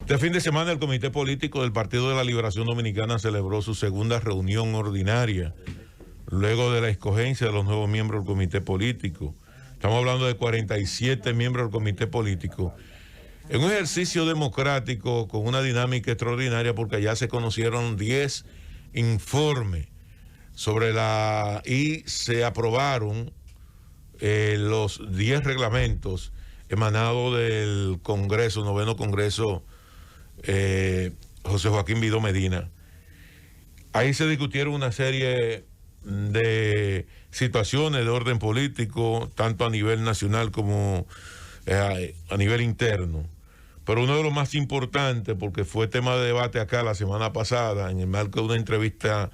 Este fin de semana el Comité Político del Partido de la Liberación Dominicana celebró su segunda reunión ordinaria, luego de la escogencia de los nuevos miembros del Comité Político. Estamos hablando de 47 miembros del Comité Político, en un ejercicio democrático con una dinámica extraordinaria, porque ya se conocieron 10 informes y se aprobaron los 10 reglamentos emanados del Congreso, noveno Congreso José Joaquín Vidó Medina. Ahí se discutieron una serie de situaciones de orden político, tanto a nivel nacional como a nivel interno. Pero uno de los más importantes, porque fue tema de debate acá la semana pasada, en el marco de una entrevista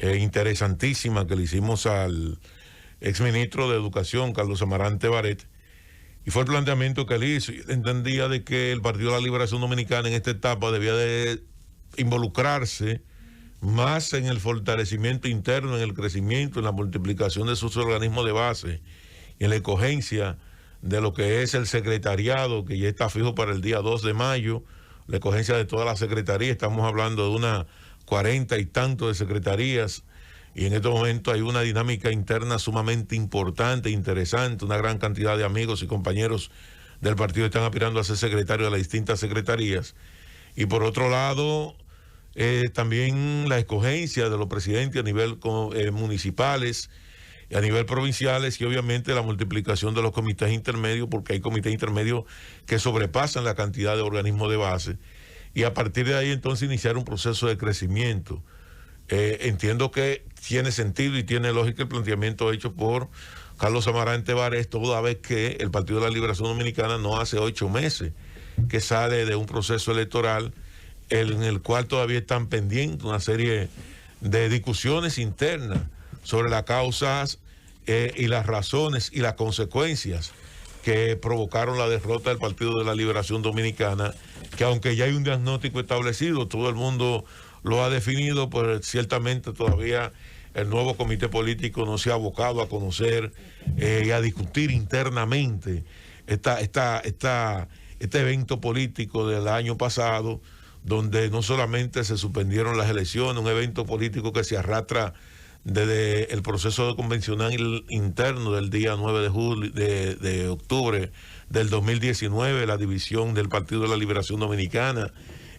interesantísima que le hicimos al exministro de Educación, Carlos Amarante Barret, y fue el planteamiento que él hizo. Él entendía de que el Partido de la Liberación Dominicana en esta etapa debía de involucrarse más en el fortalecimiento interno, en el crecimiento, en la multiplicación de sus organismos de base, y en la escogencia de lo que es el secretariado, que ya está fijo para el día 2 de mayo, la escogencia de todas las secretarías. Estamos hablando de unas 40 y tanto de secretarías, y en este momento hay una dinámica interna sumamente importante, interesante. Una gran cantidad de amigos y compañeros del partido están aspirando a ser secretarios de las distintas secretarías. Y por otro lado, también la escogencia de los presidentes a nivel municipales y a nivel provinciales, y obviamente la multiplicación de los comités intermedios, porque hay comités intermedios que sobrepasan la cantidad de organismos de base, y a partir de ahí entonces iniciar un proceso de crecimiento. Entiendo que tiene sentido y tiene lógica el planteamiento hecho por Carlos Amarante Barret, toda vez que el Partido de la Liberación Dominicana no hace 8 meses que sale de un proceso electoral en el cual todavía están pendientes una serie de discusiones internas sobre las causas y las razones y las consecuencias que provocaron la derrota del Partido de la Liberación Dominicana, que aunque ya hay un diagnóstico establecido, todo el mundo lo ha definido, pero ciertamente todavía el nuevo comité político no se ha abocado a conocer y a discutir internamente este evento político del año pasado, donde no solamente se suspendieron las elecciones, un evento político que se arrastra desde el proceso convencional interno del día 9 de octubre del 2019, la división del Partido de la Liberación Dominicana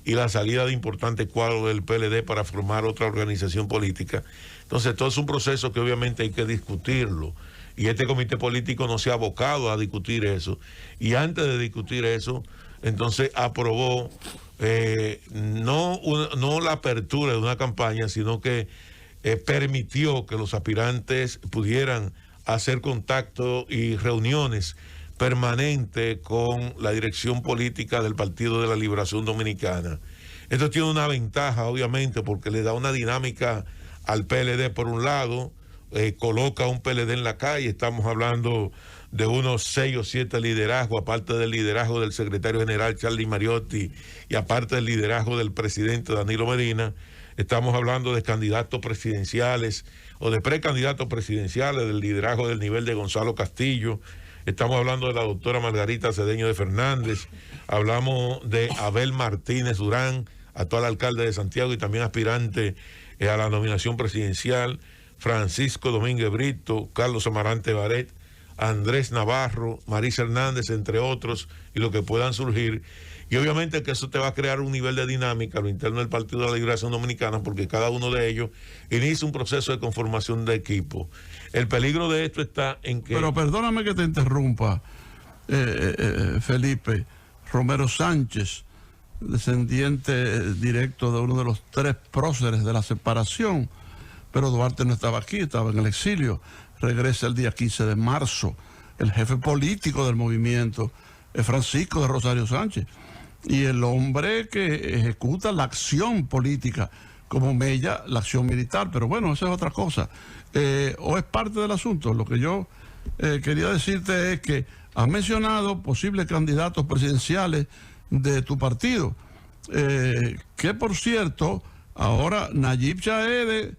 y la salida de importantes cuadros del PLD para formar otra organización política. Entonces, todo es un proceso que obviamente hay que discutirlo, y este comité político no se ha abocado a discutir eso, y antes de discutir eso, entonces aprobó no la apertura de una campaña, sino que permitió que los aspirantes pudieran hacer contacto y reuniones permanentes con la dirección política del Partido de la Liberación Dominicana. Esto tiene una ventaja, obviamente, porque le da una dinámica al PLD. Por un lado, coloca un PLD en la calle. Estamos hablando de unos 6 o 7 liderazgos, aparte del liderazgo del secretario general Charlie Mariotti y aparte del liderazgo del presidente Danilo Medina. Estamos hablando de candidatos presidenciales o de precandidatos presidenciales, del liderazgo del nivel de Gonzalo Castillo. Estamos hablando de la doctora Margarita Cedeño de Fernández. Hablamos de Abel Martínez Durán, actual alcalde de Santiago y también aspirante a la nominación presidencial. Francisco Domínguez Brito, Carlos Amarante Barret, Andrés Navarro, Marisa Hernández, entre otros, y lo que puedan surgir. Y obviamente que eso te va a crear un nivel de dinámica a lo interno del Partido de la Liberación Dominicana, porque cada uno de ellos inicia un proceso de conformación de equipo. El peligro de esto está en que... Pero perdóname que te interrumpa, Felipe. Romero Sánchez, descendiente directo de uno de los 3 próceres de la separación, pero Duarte no estaba aquí, estaba en el exilio. Regresa el día 15 de marzo. El jefe político del movimiento es Francisco de Rosario Sánchez, y el hombre que ejecuta la acción política como Mella, la acción militar. Pero bueno, esa es otra cosa, o es parte del asunto. Lo que yo quería decirte es que has mencionado posibles candidatos presidenciales de tu partido, que por cierto, ahora Nayib Chaede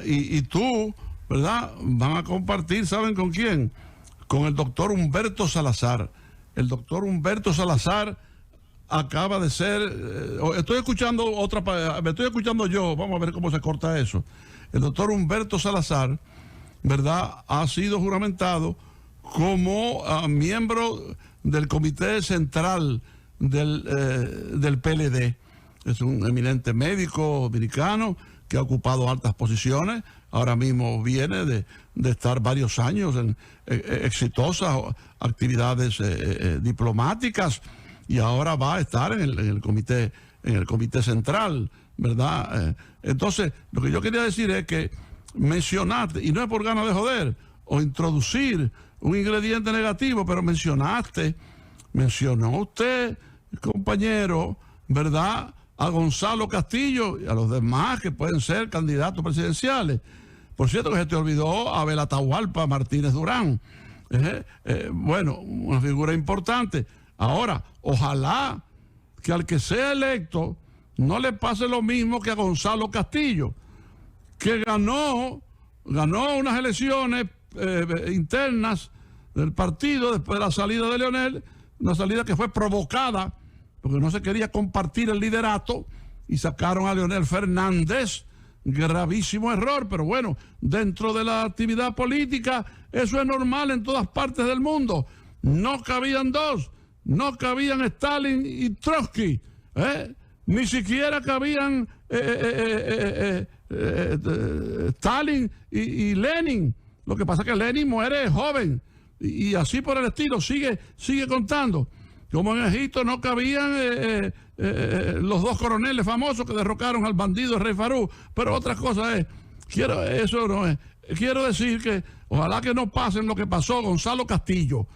y tú, ¿verdad?, van a compartir, ¿saben con quién? Con el doctor Humberto Salazar. El doctor Humberto Salazar acaba de ser, estoy escuchando me estoy escuchando yo, vamos a ver cómo se corta eso. El doctor Humberto Salazar, ¿verdad?, ha sido juramentado como miembro del Comité Central del PLD. Es un eminente médico dominicano que ha ocupado altas posiciones. Ahora mismo viene de estar varios años en exitosas actividades diplomáticas, y ahora va a estar en el comité central, ¿verdad? Entonces, lo que yo quería decir es que mencionaste, y no es por ganas de joder o introducir un ingrediente negativo, pero mencionó usted, compañero, ¿verdad?, a Gonzalo Castillo y a los demás que pueden ser candidatos presidenciales. Por cierto, que se te olvidó Abel Atahualpa Martínez Durán. Bueno, una figura importante. Ahora, ojalá que al que sea electo no le pase lo mismo que a Gonzalo Castillo, que ganó unas elecciones internas del partido después de la salida de Leonel, una salida que fue provocada porque no se quería compartir el liderato y sacaron a Leonel Fernández. Gravísimo error, pero bueno, dentro de la actividad política eso es normal en todas partes del mundo. No cabían dos, no cabían Stalin y Trotsky, ni siquiera cabían Stalin y Lenin. Lo que pasa es que Lenin muere joven y así por el estilo, sigue contando. Como en Egipto no cabían los dos coroneles famosos que derrocaron al bandido Rey Farú. Pero otra cosa es, quiero decir que ojalá que no pasen lo que pasó Gonzalo Castillo,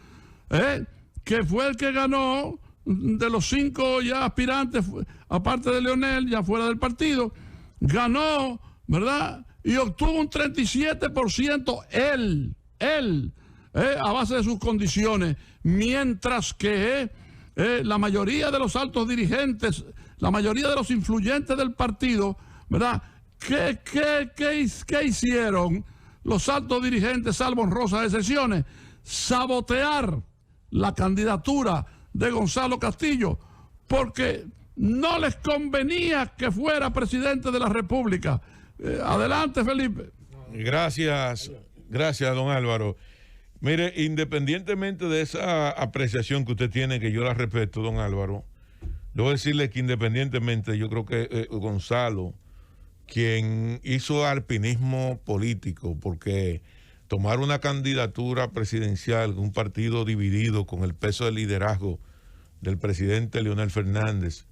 que fue el que ganó de los 5 ya aspirantes, aparte de Leonel, ya fuera del partido, ganó, ¿verdad? Y obtuvo un 37% él, a base de sus condiciones, mientras que la mayoría de los altos dirigentes, la mayoría de los influyentes del partido, ¿verdad? ¿Qué hicieron los altos dirigentes, salvo honrosas excepciones? Sabotear la candidatura de Gonzalo Castillo, porque no les convenía que fuera presidente de la República. Adelante, Felipe. Gracias, don Álvaro. Mire, independientemente de esa apreciación que usted tiene, que yo la respeto, don Álvaro, debo decirle que independientemente, yo creo que Gonzalo, quien hizo alpinismo político, porque tomar una candidatura presidencial, un partido dividido con el peso del liderazgo del presidente Leonel Fernández,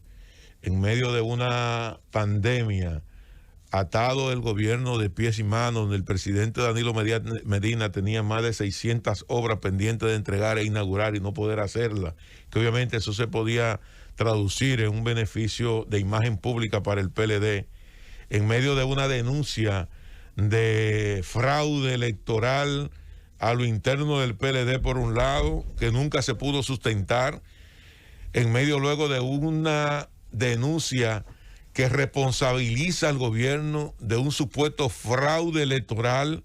en medio de una pandemia, atado el gobierno de pies y manos, donde el presidente Danilo Medina tenía más de 600 obras pendientes de entregar e inaugurar y no poder hacerlas, que obviamente eso se podía traducir en un beneficio de imagen pública para el PLD, en medio de una denuncia de fraude electoral a lo interno del PLD por un lado, que nunca se pudo sustentar, en medio luego de una denuncia que responsabiliza al gobierno de un supuesto fraude electoral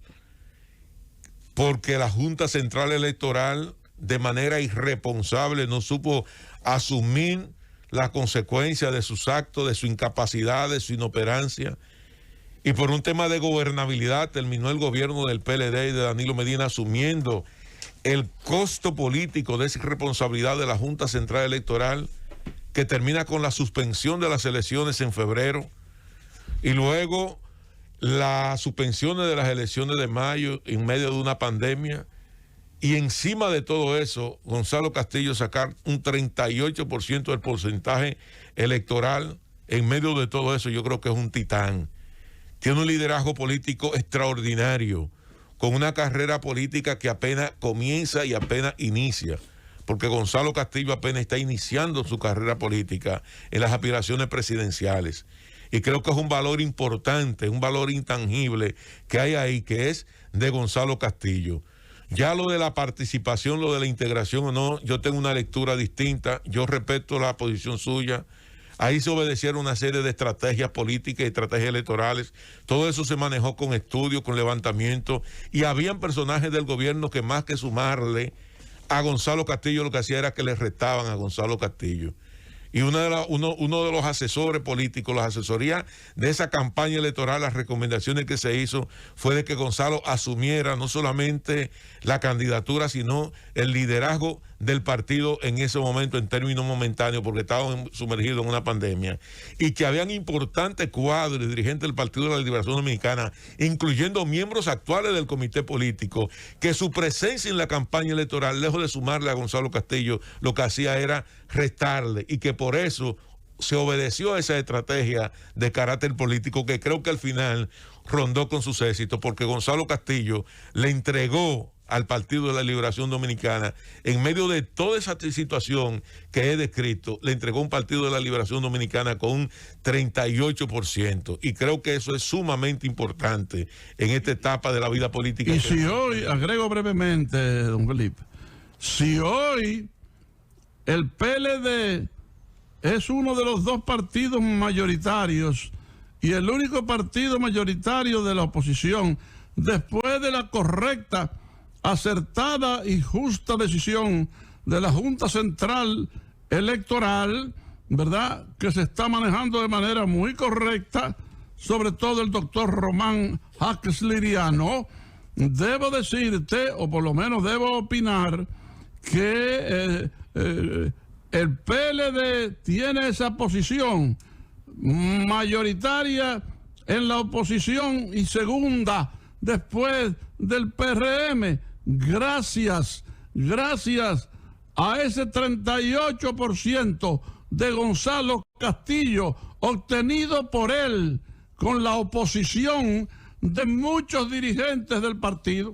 porque la Junta Central Electoral de manera irresponsable no supo asumir las consecuencias de sus actos, de su incapacidad, de su inoperancia. Y por un tema de gobernabilidad terminó el gobierno del PLD y de Danilo Medina asumiendo el costo político de esa irresponsabilidad de la Junta Central Electoral, que termina con la suspensión de las elecciones en febrero y luego las suspensiones de las elecciones de mayo en medio de una pandemia, y encima de todo eso Gonzalo Castillo sacar un 38% del porcentaje electoral en medio de todo eso. Yo creo que es un titán, tiene un liderazgo político extraordinario, con una carrera política que apenas comienza y apenas inicia, porque Gonzalo Castillo apenas está iniciando su carrera política en las aspiraciones presidenciales. Y creo que es un valor importante, un valor intangible que hay ahí, que es de Gonzalo Castillo. Ya lo de la participación, lo de la integración o no, yo tengo una lectura distinta, yo respeto la posición suya. Ahí se obedecieron una serie de estrategias políticas y estrategias electorales. Todo eso se manejó con estudios, con levantamiento, y habían personajes del gobierno que más que sumarle a Gonzalo Castillo lo que hacía era que le restaban a Gonzalo Castillo. y uno de los asesores políticos, la asesoría de esa campaña electoral, las recomendaciones que se hizo fue de que Gonzalo asumiera no solamente la candidatura, sino el liderazgo del partido en ese momento en términos momentáneos, porque estaban sumergidos en una pandemia, y que habían importantes cuadros y dirigentes del Partido de la Liberación Dominicana, incluyendo miembros actuales del comité político, que su presencia en la campaña electoral, lejos de sumarle a Gonzalo Castillo, lo que hacía era restarle, y que por eso se obedeció a esa estrategia de carácter político que creo que al final rondó con sus éxitos, porque Gonzalo Castillo le entregó al Partido de la Liberación Dominicana, en medio de toda esa situación que he descrito, le entregó un Partido de la Liberación Dominicana con un 38%, y creo que eso es sumamente importante en esta etapa de la vida política. Y si hoy, agrego brevemente, don Felipe, si hoy el PLD es uno de los dos partidos mayoritarios y el único partido mayoritario de la oposición, después de la correcta, acertada y justa decisión de la Junta Central Electoral, ¿verdad?, que se está manejando de manera muy correcta, sobre todo el doctor Román Jaques Liriano, debo decirte, o por lo menos debo opinar, que el PLD tiene esa posición mayoritaria en la oposición y segunda después del PRM, gracias a ese 38% de Gonzalo Castillo obtenido por él con la oposición de muchos dirigentes del partido.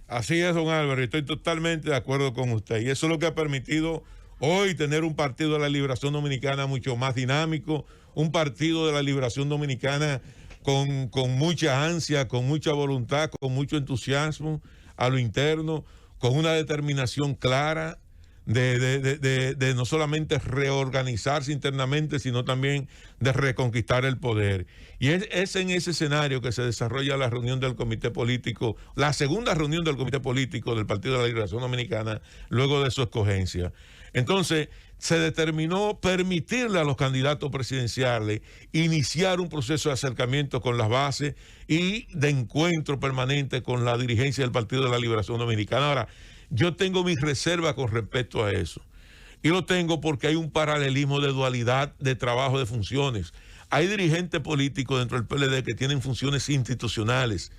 Así es, don Álvaro, y estoy totalmente de acuerdo con usted, y eso es lo que ha permitido hoy tener un Partido de la Liberación Dominicana mucho más dinámico, un Partido de la Liberación Dominicana con mucha ansia, con mucha voluntad, con mucho entusiasmo a lo interno, con una determinación clara de no solamente reorganizarse internamente, sino también de reconquistar el poder. Y es en ese escenario que se desarrolla la reunión del Comité Político, la segunda reunión del Comité Político del Partido de la Liberación Dominicana, luego de su escogencia. Entonces, se determinó permitirle a los candidatos presidenciales iniciar un proceso de acercamiento con las bases y de encuentro permanente con la dirigencia del Partido de la Liberación Dominicana. Ahora, yo tengo mis reservas con respecto a eso. Y lo tengo porque hay un paralelismo de dualidad de trabajo de funciones. Hay dirigentes políticos dentro del PLD que tienen funciones institucionales.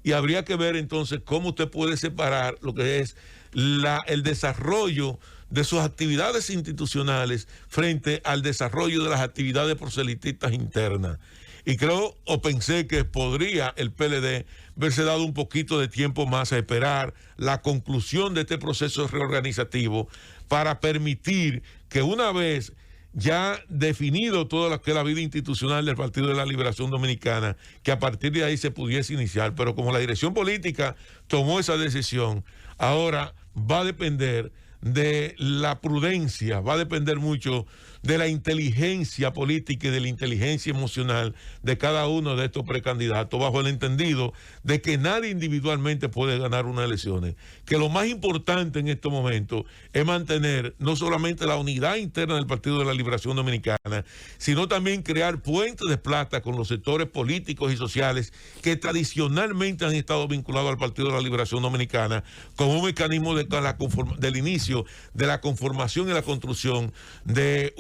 Y habría que ver entonces cómo usted puede separar lo que es el desarrollo de sus actividades institucionales frente al desarrollo de las actividades proselitistas internas. Y creo o pensé que podría el PLD verse dado un poquito de tiempo más a esperar la conclusión de este proceso reorganizativo para permitir que una vez ya definido todo lo que es la vida institucional del Partido de la Liberación Dominicana, que a partir de ahí se pudiese iniciar. Pero como la dirección política tomó esa decisión, ahora va a depender de la prudencia, va a depender mucho de la inteligencia política y de la inteligencia emocional de cada uno de estos precandidatos, bajo el entendido de que nadie individualmente puede ganar unas elecciones, que lo más importante en estos momentos es mantener no solamente la unidad interna del Partido de la Liberación Dominicana, sino también crear puentes de plata con los sectores políticos y sociales que tradicionalmente han estado vinculados al Partido de la Liberación Dominicana como un mecanismo del inicio de la conformación y la construcción de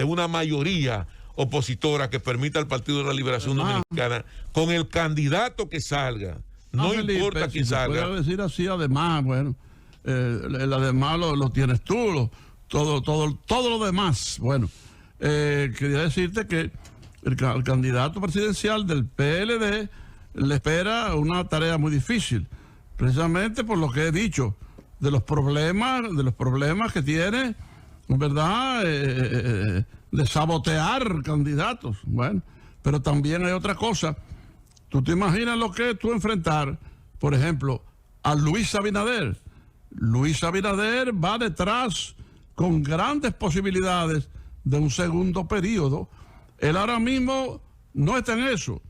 una mayoría opositora que permita al Partido de la Liberación Dominicana con el candidato que salga, no Felipe, importa quién salga. Puedo decir así, además, bueno, además lo tienes tú, todo lo demás. Bueno, quería decirte que el candidato presidencial del PLD le espera una tarea muy difícil, precisamente por lo que he dicho, de los problemas que tiene, ¿verdad?, de sabotear candidatos. Bueno, pero también hay otra cosa. ¿Tú te imaginas lo que es tú enfrentar, por ejemplo, a Luis Abinader? Luis Abinader va detrás con grandes posibilidades de un segundo periodo. Él ahora mismo no está en eso.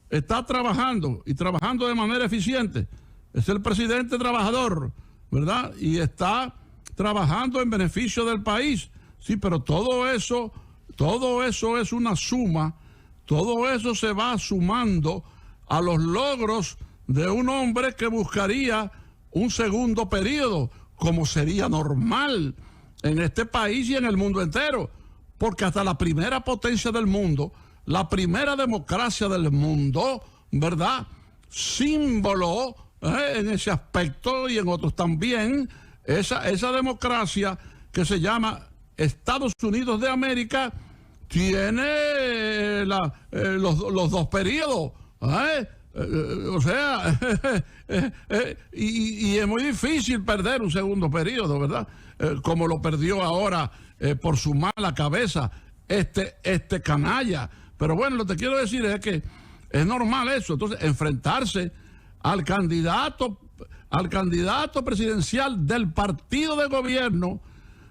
Está trabajando y trabajando de manera eficiente. Es el presidente trabajador, ¿verdad? Y está trabajando en beneficio del país. Sí, pero todo eso todo eso es una suma, todo eso se va sumando a los logros de un hombre que buscaría un segundo periodo, como sería normal en este país y en el mundo entero, porque hasta la primera potencia del mundo, la primera democracia del mundo, ¿verdad?, símbolo en ese aspecto y en otros también, esa democracia que se llama Estados Unidos de América tiene los dos periodos, o sea, y es muy difícil perder un segundo periodo, ¿verdad? Como lo perdió ahora por su mala cabeza este canalla. Pero bueno, lo que quiero decir es que es normal eso. Entonces, enfrentarse al candidato presidencial del partido de gobierno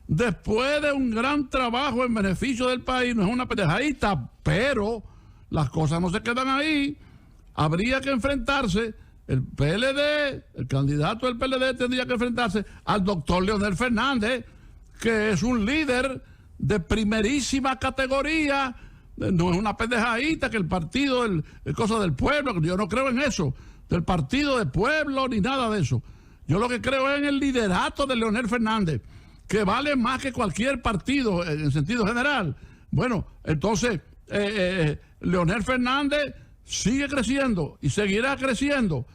después de un gran trabajo en beneficio del país no es una pendejadita, pero las cosas no se quedan ahí. Habría que enfrentarse, el candidato del PLD tendría que enfrentarse al doctor Leonel Fernández, que es un líder de primerísima categoría. No es una pendejadita que el partido, el cosa del pueblo, yo no creo en eso, del partido del pueblo ni nada de eso. Yo lo que creo es en el liderato de Leonel Fernández, que vale más que cualquier partido en sentido general. Bueno, entonces Leonel Fernández sigue creciendo y seguirá creciendo.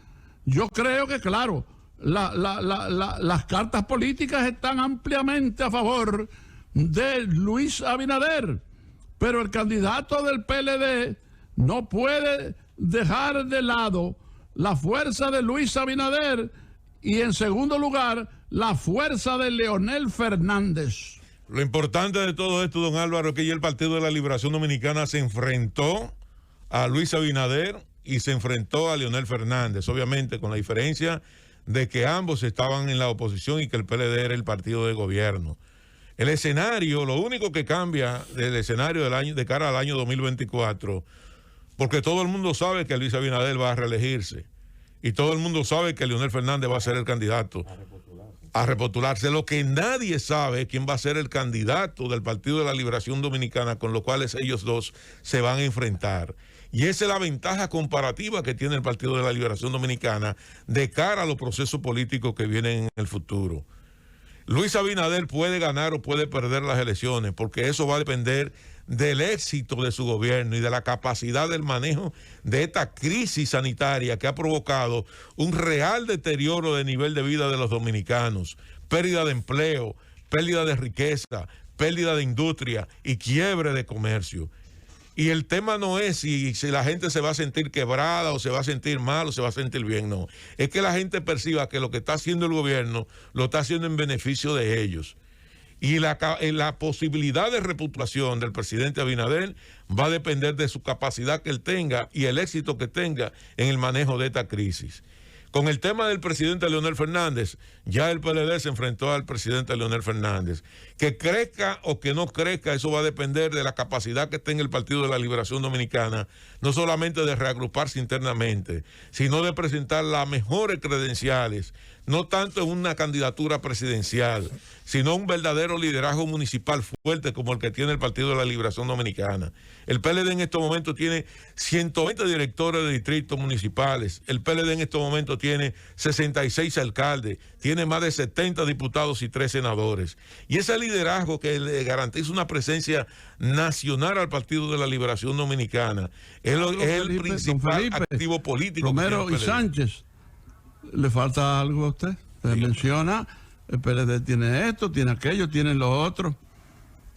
Yo creo que, claro, las cartas políticas están ampliamente a favor de Luis Abinader, pero el candidato del PLD no puede dejar de lado la fuerza de Luis Abinader y, en segundo lugar, la fuerza de Leonel Fernández. Lo importante de todo esto, don Álvaro, es que ya el Partido de la Liberación Dominicana se enfrentó a Luis Abinader y se enfrentó a Leonel Fernández, obviamente con la diferencia de que ambos estaban en la oposición y que el PLD era el partido de gobierno. El escenario, lo único que cambia del escenario del año, de cara al año 2024, porque todo el mundo sabe que Luis Abinader va a reelegirse y todo el mundo sabe que Leonel Fernández va a ser el candidato a repostularse. Lo que nadie sabe es quién va a ser el candidato del Partido de la Liberación Dominicana, con los cuales ellos dos se van a enfrentar. Y esa es la ventaja comparativa que tiene el Partido de la Liberación Dominicana de cara a los procesos políticos que vienen en el futuro. Luis Abinader puede ganar o puede perder las elecciones, porque eso va a depender del éxito de su gobierno y de la capacidad del manejo de esta crisis sanitaria que ha provocado un real deterioro del nivel de vida de los dominicanos, pérdida de empleo, pérdida de riqueza, pérdida de industria y quiebre de comercio. Y el tema no es si la gente se va a sentir quebrada o se va a sentir mal o se va a sentir bien, no. Es que la gente perciba que lo que está haciendo el gobierno lo está haciendo en beneficio de ellos. Y la posibilidad de reputación del presidente Abinader va a depender de su capacidad que él tenga y el éxito que tenga en el manejo de esta crisis. Con el tema del presidente Leonel Fernández, ya el PLD se enfrentó al presidente Leonel Fernández. Que crezca o que no crezca, eso va a depender de la capacidad que tenga el Partido de la Liberación Dominicana, no solamente de reagruparse internamente, sino de presentar las mejores credenciales, no tanto en una candidatura presidencial, sino un verdadero liderazgo municipal fuerte como el que tiene el Partido de la Liberación Dominicana. El PLD en estos momentos tiene 120 directores de distritos municipales. El PLD en estos momentos tiene 66 alcaldes, tiene más de 70 diputados y 3 senadores. Y ese liderazgo que le garantiza una presencia nacional al Partido de la Liberación Dominicana es el principal activo político. Romero y Sánchez, ¿le falta algo a usted? Se menciona, el PLD tiene esto, tiene aquello, tiene lo otro.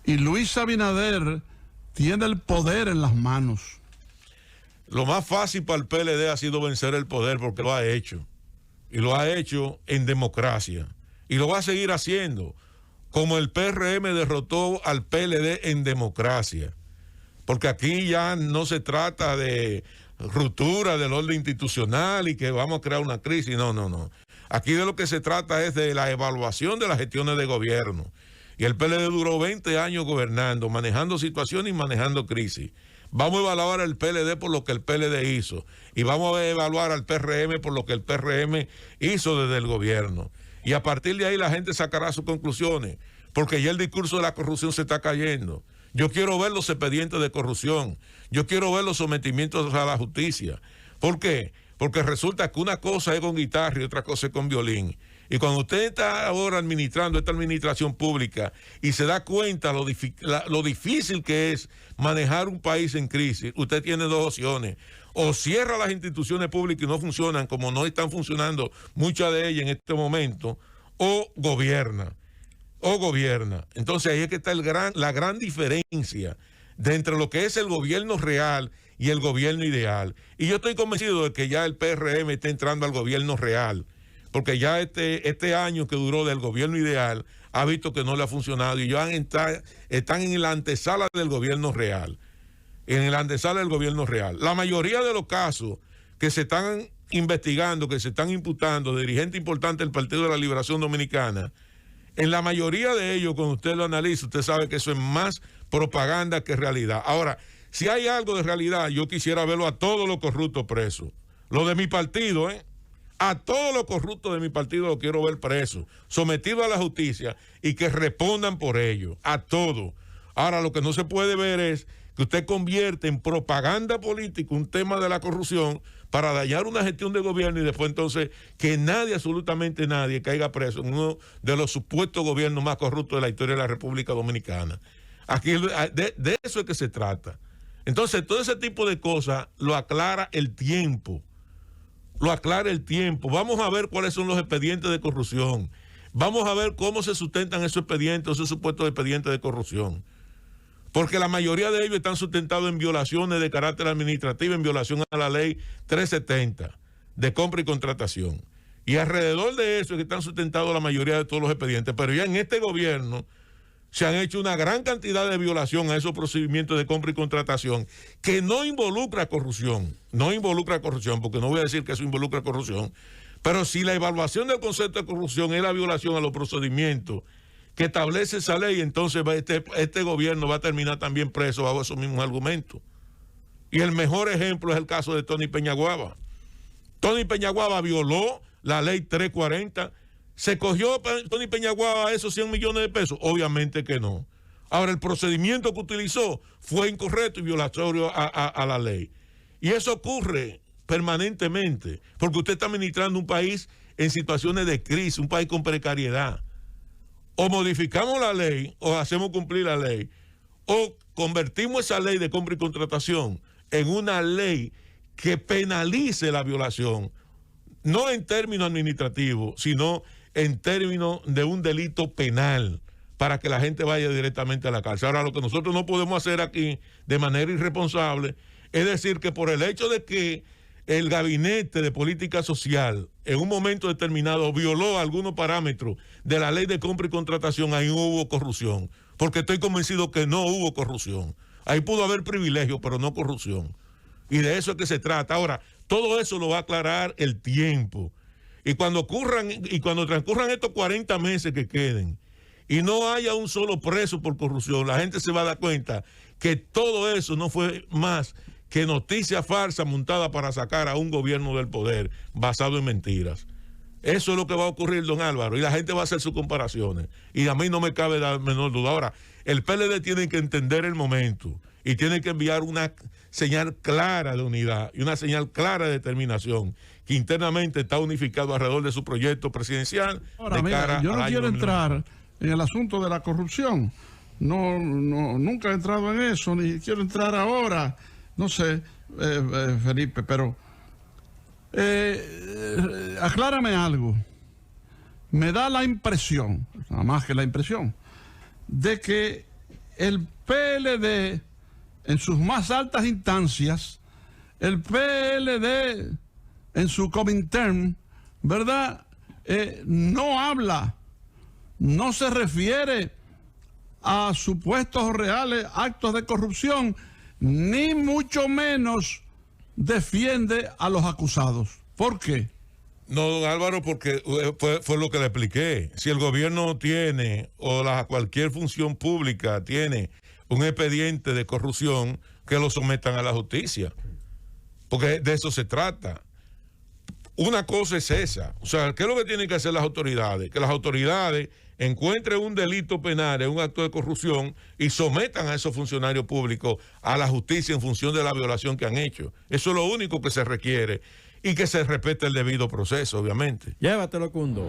Y Luis Abinader tiene el poder en las manos. Lo más fácil para el PLD ha sido vencer el poder, porque lo ha hecho. Y lo ha hecho en democracia. Y lo va a seguir haciendo, como el PRM derrotó al PLD en democracia. Porque aquí ya no se trata de ruptura del orden institucional y que vamos a crear una crisis. No, no, no. Aquí de lo que se trata es de la evaluación de las gestiones de gobierno. Y el PLD duró 20 años gobernando, manejando situaciones y manejando crisis. Vamos a evaluar al PLD por lo que el PLD hizo. Y vamos a evaluar al PRM por lo que el PRM hizo desde el gobierno. Y a partir de ahí la gente sacará sus conclusiones. Porque ya el discurso de la corrupción se está cayendo. Yo quiero ver los expedientes de corrupción. Yo quiero ver los sometimientos a la justicia. ¿Por qué? Porque resulta que una cosa es con guitarra y otra cosa es con violín. Y cuando usted está ahora administrando esta administración pública y se da cuenta lo difícil que es manejar un país en crisis, usted tiene dos opciones. O cierra las instituciones públicas y no funcionan como no están funcionando muchas de ellas en este momento, o gobierna. Entonces ahí es que está la gran diferencia de entre lo que es el gobierno real y el gobierno ideal. Y yo estoy convencido de que ya el PRM está entrando al gobierno real, porque ya este año que duró del gobierno ideal ha visto que no le ha funcionado y ya están en la antesala del gobierno real. La mayoría de los casos que se están investigando, que se están imputando de dirigentes importantes del Partido de la Liberación Dominicana, en la mayoría de ellos, cuando usted lo analiza, usted sabe que eso es más propaganda que realidad. Ahora, si hay algo de realidad, yo quisiera verlo a todos los corruptos presos. Lo de mi partido, a todos los corruptos de mi partido los quiero ver presos, sometidos a la justicia y que respondan por ello, a todos. Ahora, lo que no se puede ver es que usted convierte en propaganda política un tema de la corrupción para dañar una gestión de gobierno y después entonces que nadie, absolutamente nadie, caiga preso en uno de los supuestos gobiernos más corruptos de la historia de la República Dominicana. Aquí de eso es que se trata. Entonces, todo ese tipo de cosas lo aclara el tiempo. Vamos a ver cuáles son los expedientes de corrupción. Vamos a ver cómo se sustentan esos expedientes, esos supuestos expedientes de corrupción. Porque la mayoría de ellos están sustentados en violaciones de carácter administrativo, en violación a la ley 370 de compra y contratación. Y alrededor de eso es que están sustentados la mayoría de todos los expedientes. Pero ya en este gobierno se han hecho una gran cantidad de violación a esos procedimientos de compra y contratación que no involucra corrupción, porque no voy a decir que eso involucra corrupción, pero si la evaluación del concepto de corrupción es la violación a los procedimientos que establece esa ley, entonces este gobierno va a terminar también preso bajo esos mismos argumentos. Y el mejor ejemplo es el caso de Tony Peñaguaba. Tony Peñaguaba violó la ley 340. ¿Se cogió Tony Peñaguaba esos 100 millones de pesos? Obviamente que no. Ahora, el procedimiento que utilizó fue incorrecto y violatorio a la ley. Y eso ocurre permanentemente, porque usted está administrando un país en situaciones de crisis, un país con precariedad. O modificamos la ley, o hacemos cumplir la ley, o convertimos esa ley de compra y contratación en una ley que penalice la violación, no en términos administrativos, sino en términos de un delito penal, para que la gente vaya directamente a la cárcel. Ahora, lo que nosotros no podemos hacer aquí de manera irresponsable es decir que por el hecho de que el Gabinete de Política Social en un momento determinado violó algunos parámetros de la ley de compra y contratación, ahí hubo corrupción, porque estoy convencido que no hubo corrupción. Ahí pudo haber privilegio, pero no corrupción. Y de eso es que se trata. Ahora, todo eso lo va a aclarar el tiempo. Y cuando transcurran estos 40 meses que queden y no haya un solo preso por corrupción, la gente se va a dar cuenta que todo eso no fue más que noticia falsa montada para sacar a un gobierno del poder basado en mentiras. Eso es lo que va a ocurrir, don Álvaro, y la gente va a hacer sus comparaciones. Y a mí no me cabe la menor duda. Ahora, el PLD tiene que entender el momento y tiene que enviar una señal clara de unidad y una señal clara de determinación que internamente está unificado alrededor de su proyecto presidencial. Ahora, mira, yo no quiero entrar en el asunto de la corrupción. Nunca he entrado en eso, ni quiero entrar ahora. No sé, Felipe, pero aclárame algo. Me da la impresión, nada más que la impresión, de que el PLD en sus más altas instancias, el PLD en su Comintern, ¿verdad? No habla, no se refiere a supuestos reales actos de corrupción, ni mucho menos defiende a los acusados. ¿Por qué? No, don Álvaro, porque fue lo que le expliqué. Si el gobierno tiene, o cualquier función pública tiene un expediente de corrupción, que lo sometan a la justicia. Porque de eso se trata. Una cosa es esa. O sea, ¿qué es lo que tienen que hacer las autoridades? Que las autoridades encuentren un delito penal, un acto de corrupción, y sometan a esos funcionarios públicos a la justicia en función de la violación que han hecho. Eso es lo único que se requiere, y que se respete el debido proceso, obviamente. Llévatelo, Cundo.